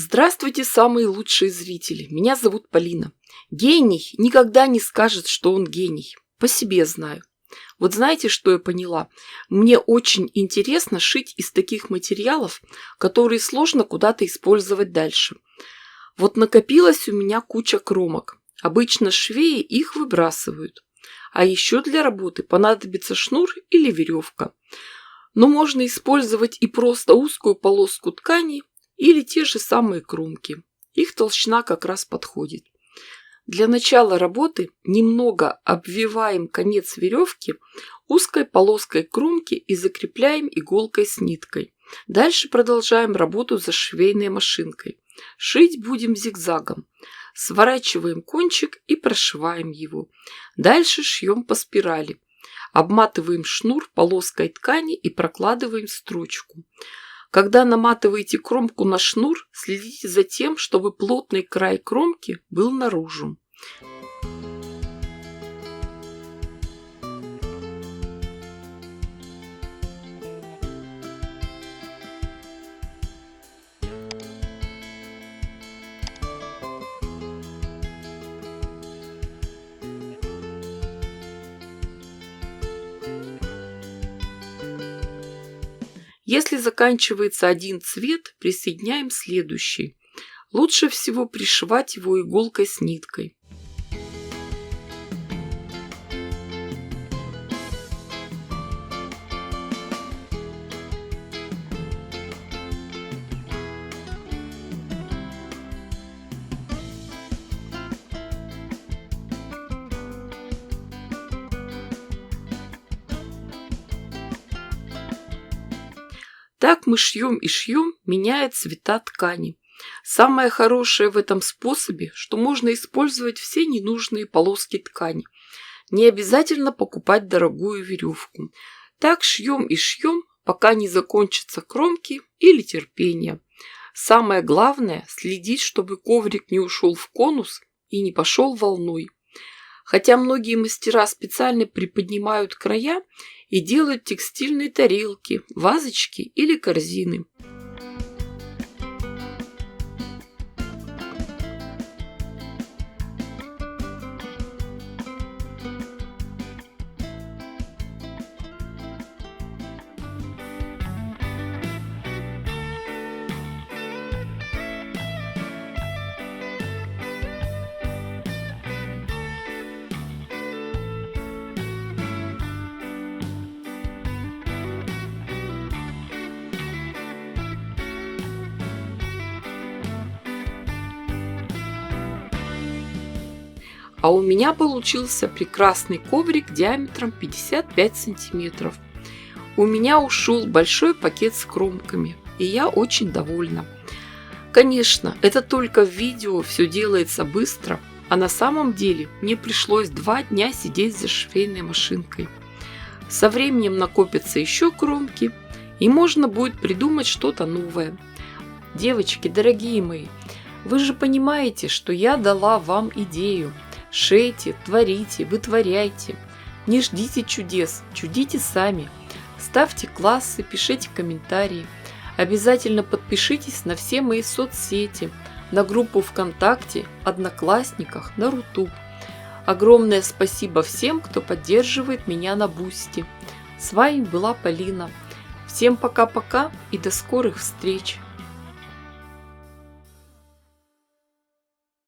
Здравствуйте, самые лучшие зрители. Меня зовут Полина. Гений никогда не скажет, что он гений. По себе знаю. Вот знаете, что я поняла? Мне очень интересно шить из таких материалов, которые сложно куда-то использовать дальше. Вот накопилась у меня куча кромок. Обычно швеи их выбрасывают. А еще для работы понадобится шнур или веревка. Но можно использовать и просто узкую полоску ткани или те же самые кромки. Их толщина как раз подходит. Для начала работы немного обвиваем конец веревки узкой полоской кромки и закрепляем иголкой с ниткой. Дальше продолжаем работу за швейной машинкой. Шить будем зигзагом. Сворачиваем кончик и прошиваем его. Дальше шьем по спирали. Обматываем шнур полоской ткани и прокладываем строчку. Когда наматываете кромку на шнур, следите за тем, чтобы плотный край кромки был наружу. Если заканчивается один цвет, присоединяем следующий. Лучше всего пришивать его иголкой с ниткой. Так мы шьем и шьем, меняя цвета ткани. Самое хорошее в этом способе, что можно использовать все ненужные полоски ткани. Не обязательно покупать дорогую веревку. Так шьем и шьем, пока не закончатся кромки или терпение. Самое главное – следить, чтобы коврик не ушел в конус и не пошел волной. Хотя многие мастера специально приподнимают края и делают текстильные тарелки, вазочки или корзины. А у меня получился прекрасный коврик диаметром 55 сантиметров. У меня ушел большой пакет с кромками, и я очень довольна. Конечно, это только в видео все делается быстро, а на самом деле мне пришлось 2 дня сидеть за швейной машинкой. Со временем накопятся еще кромки, и можно будет придумать что-то новое. Девочки, дорогие мои, вы же понимаете, что я дала вам идею. Шейте, творите, вытворяйте. Не ждите чудес, чудите сами. Ставьте классы, пишите комментарии. Обязательно подпишитесь на все мои соцсети, на группу ВКонтакте, Одноклассниках, на Рутуб. Огромное спасибо всем, кто поддерживает меня на Бусти. С вами была Полина. Всем пока-пока и до скорых встреч!